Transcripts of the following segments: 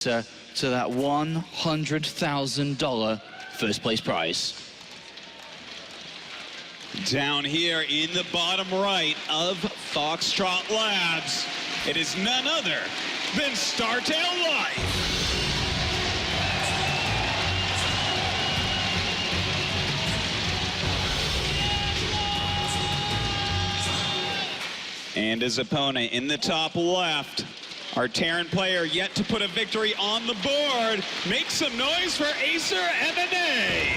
to that $100,000 first place prize. Down here in the bottom right of Foxtrot Labs, it is none other than Startail Life. And his opponent in the top left, our Terran player yet to put a victory on the board. Make some noise for Acer MMA.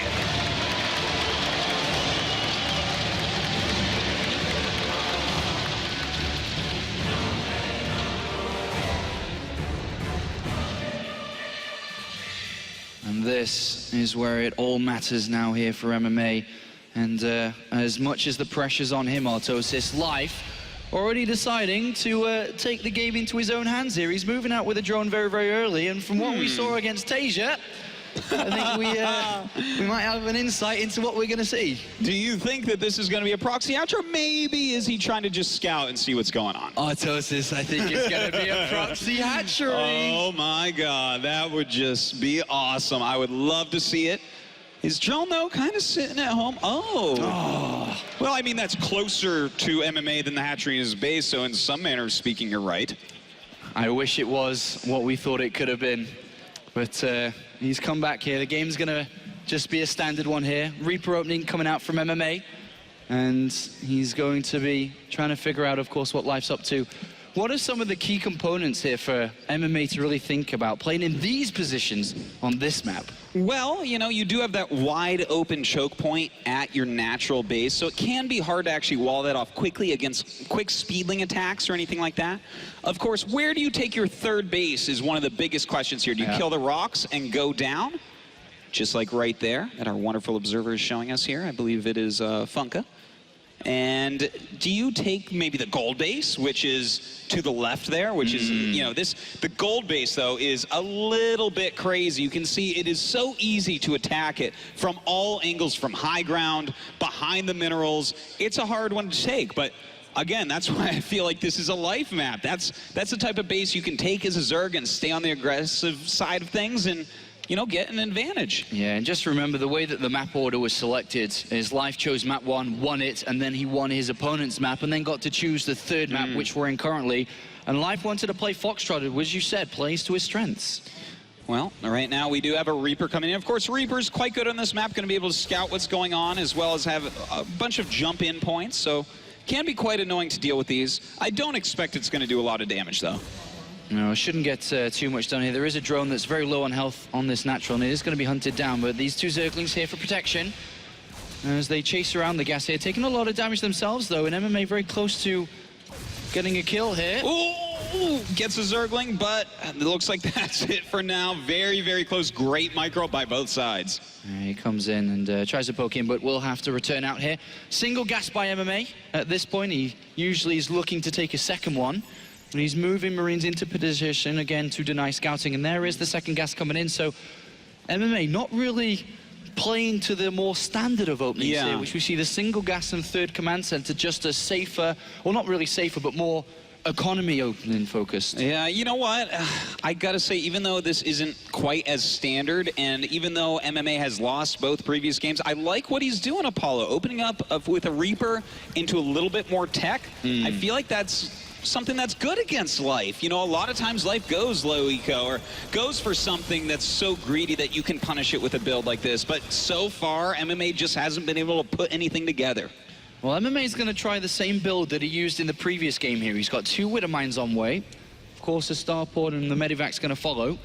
And this is where it all matters now here for MMA. And as much as the pressure's on him, Artosis, Life already deciding to take the game into his own hands here. He's moving out with a drone very, very early. And from what we saw against Tasia, I think we might have an insight into what we're going to see. Do you think that this is going to be a proxy hatch, or maybe is he trying to just scout and see what's going on? Artosis, I think it's going to be a proxy hatchery. Oh my God, that would just be awesome. I would love to see it. Is Drone, though, kind of sitting at home? Oh. Well, I mean, that's closer to MMA than the hatchery in his base, so in some manner of speaking, you're right. I wish it was what we thought it could have been. But he's come back here. The game's going to just be a standard one here. Reaper opening coming out from MMA. And he's going to be trying to figure out, of course, what Life's up to. What are some of the key components here for MMA to really think about playing in these positions on this map? Well, you know, you do have that wide open choke point at your natural base, so it can be hard to actually wall that off quickly against quick speedling attacks or anything like that. Of course, where do you take your third base is one of the biggest questions here. Do you kill the rocks and go down? Just like right there that our wonderful observer is showing us here. I believe it is Funka. And do you take maybe the gold base, which is to the left there, which is, you know, the gold base, though, is a little bit crazy. You can see it is so easy to attack it from all angles, from high ground, behind the minerals. It's a hard one to take, but again, that's why I feel like this is a life map. That's the type of base you can take as a Zerg and stay on the aggressive side of things and, you know, get an advantage. Yeah, and just remember the way that the map order was selected is Life chose map 1, won it, and then he won his opponent's map, and then got to choose the third map, which we're in currently. And Life wanted to play Foxtrot, which you said, plays to his strengths. Well, right now we do have a Reaper coming in. Of course, Reaper's quite good on this map, going to be able to scout what's going on, as well as have a bunch of jump-in points, so can be quite annoying to deal with these. I don't expect it's going to do a lot of damage, though. No, shouldn't get too much done here. There is a drone that's very low on health on this natural, and it is going to be hunted down, but these two Zerglings here for protection as they chase around the gas here, taking a lot of damage themselves, though, and MMA very close to getting a kill here. Ooh, gets a Zergling, but it looks like that's it for now. Very, very close. Great micro by both sides. He comes in and tries to poke in, but will have to return out here. Single gas by MMA at this point. He usually is looking to take a second one. And he's moving Marines into position again to deny scouting, and there is the second gas coming in. So MMA not really playing to the more standard of openings here, which we see the single gas and third command center just a safer, well, not really safer, but more economy opening focused. Yeah, you know what? I gotta say, even though this isn't quite as standard, and even though MMA has lost both previous games, I like what he's doing, Apollo, opening up with a Reaper into a little bit more tech. I feel like that's something that's good against Life. You know, a lot of times Life goes low eco or goes for something that's so greedy that you can punish it with a build like this. But so far, MMA just hasn't been able to put anything together. Well, MMA is going to try the same build that he used in the previous game here. He's got 2 Widow Mines on way. Of course, the Starport and the Medivac's going to follow.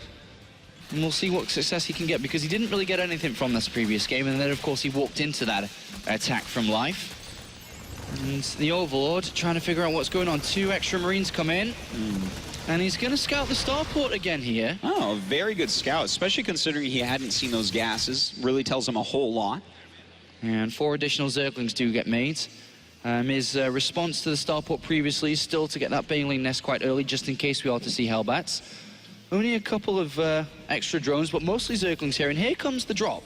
And we'll see what success he can get, because he didn't really get anything from this previous game. And then, of course, he walked into that attack from Life. And the Overlord trying to figure out what's going on. 2 extra Marines come in. And he's going to scout the Starport again here. Oh, a very good scout, especially considering he hadn't seen those gases. Really tells him a whole lot. And 4 additional Zerglings do get made. His response to the Starport previously is still to get that Baneling nest quite early, just in case we are to see Hellbats. Only a couple of extra drones, but mostly Zerglings here. And here comes the drop.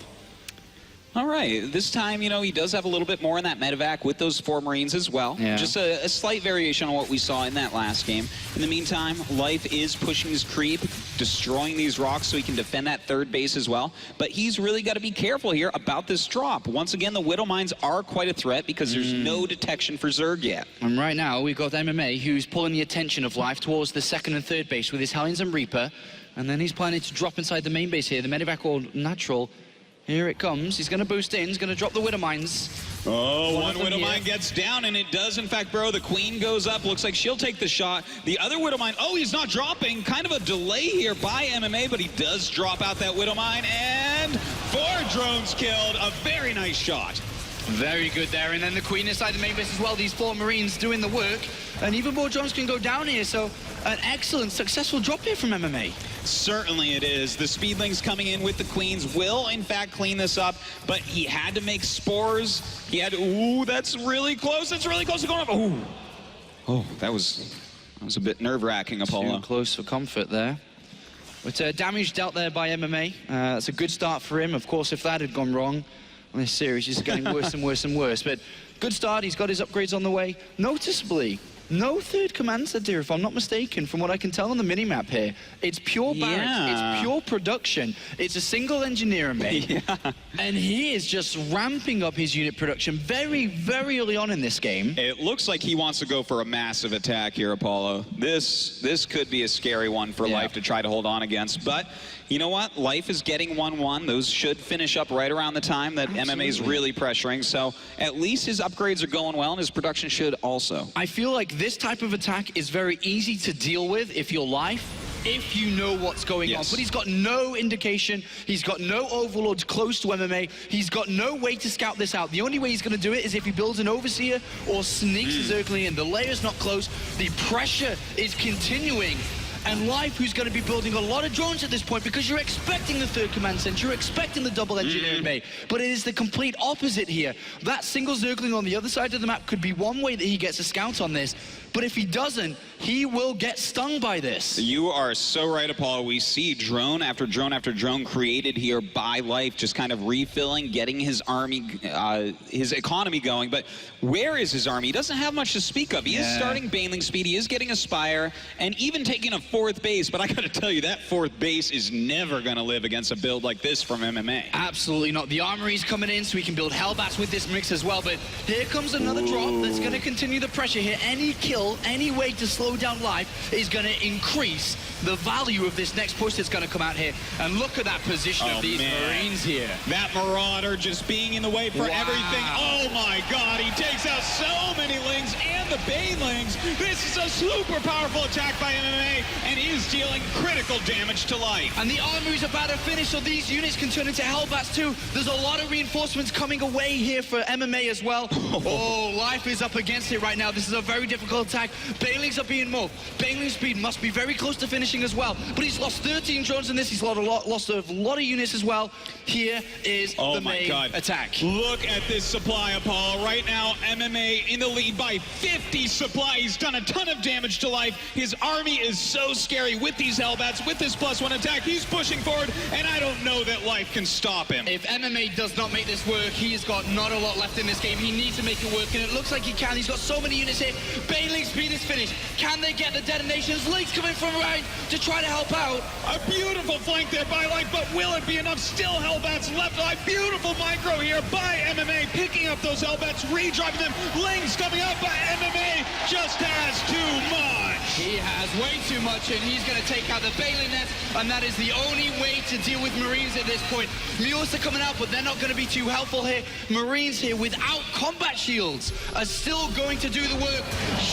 All right, this time, you know, he does have a little bit more in that medevac with those 4 Marines as well. Yeah. Just a slight variation on what we saw in that last game. In the meantime, Life is pushing his creep, destroying these rocks so he can defend that 3rd base as well. But he's really got to be careful here about this drop. Once again, the Widow Mines are quite a threat because there's no detection for Zerg yet. And right now, we've got MMA, who's pulling the attention of Life towards the 2nd and 3rd base with his Hellions and Reaper. And then he's planning to drop inside the main base here. The medevac all natural. Here it comes. He's going to boost in. He's going to drop the Widow Mines. Oh, one Widow Mine gets down, and it does, in fact, bro. The Queen goes up. Looks like she'll take the shot. The other Widow Mine, oh, he's not dropping. Kind of a delay here by MMA, but he does drop out that Widow Mine, and 4 drones killed. A very nice shot. Very good there. And then the Queen inside the main base as well. These 4 Marines doing the work. And even more drones can go down here. So an excellent, successful drop here from MMA. Certainly it is. The Speedlings coming in with the Queens will, in fact, clean this up. But he had to make spores. He had to, ooh, that's really close. That's really close to going up. Ooh. Oh, that was a bit nerve-wracking, Apollo. Too close for comfort there. But damage dealt there by MMA. That's a good start for him. Of course, if that had gone wrong, this series is getting worse and worse and worse. But good start. He's got his upgrades on the way. Noticeably, no 3rd command center, if I'm not mistaken, from what I can tell on the minimap here. It's pure barracks, it's pure production. It's a single engineer made. Yeah. And he is just ramping up his unit production very, very early on in this game. It looks like he wants to go for a massive attack here, Apollo. This could be a scary one for Life to try to hold on against. But you know what? Life is getting 1-1. Those should finish up right around the time that MMA is really pressuring. So at least his upgrades are going well, and his production should also. I feel like this type of attack is very easy to deal with if you're Life, if you know what's going on. But he's got no indication. He's got no overlords close to MMA. He's got no way to scout this out. The only way he's going to do it is if he builds an Overseer or sneaks a Zergling in. The layer's not close. The pressure is continuing. And Life, who's going to be building a lot of drones at this point, because you're expecting the 3rd command center, you're expecting the double engineer May, but it is the complete opposite here. That single Zergling on the other side of the map could be one way that he gets a scout on this, but if he doesn't, he will get stung by this. You are so right, Apollo. We see drone after drone after drone created here by Life, just kind of refilling, getting his army, his economy going. But where is his army? He doesn't have much to speak of. He is starting Baneling speed. He is getting a Spire, and even taking a 4th base. But I got to tell you, that 4th base is never going to live against a build like this from MMA. Absolutely not. The armory's coming in, so we can build Hellbats with this mix as well. But here comes another drop that's going to continue the pressure here. Any kill, any way to slow down Life is going to increase the value of this next push that's going to come out here. And look at that position of these Marines here. That Marauder just being in the way for everything. Oh my God, he takes out so many Lings and the Banelings. This is a super powerful attack by MMA, and is dealing critical damage to Life. And the armory's about to finish, so these units can turn into Hellbats too. There's a lot of reinforcements coming away here for MMA as well. Oh, Life is up against it right now. This is a very difficult attack. Banelings are being moved. Baneling speed must be very close to finishing as well. But he's lost 13 drones in this. He's lost a lot of units as well. Here is the main attack. Look at this supply, Apollo. Right now, MMA in the lead by 50 supply. He's done a ton of damage to Life. His army is so scary with these Hellbats, with this +1 attack. He's pushing forward, and I don't know that Life can stop him. If MMA does not make this work, he's got not a lot left in this game. He needs to make it work, and it looks like he can. He's got so many units here. Baneling speed is finished. Can they get the detonations? Link's coming from right to try to help out. A beautiful flank there by Life, but will it be enough? Still Hellbats left. A beautiful micro here by MMA, picking up those Hellbats, redriving them. Lings coming up, but MMA just has too much. He has way too much, and he's going to take out the Baneling nets, and that is the only way to deal with Marines at this point. Mules are coming out, but they're not going to be too helpful here. Marines here without combat shields are still going to do the work.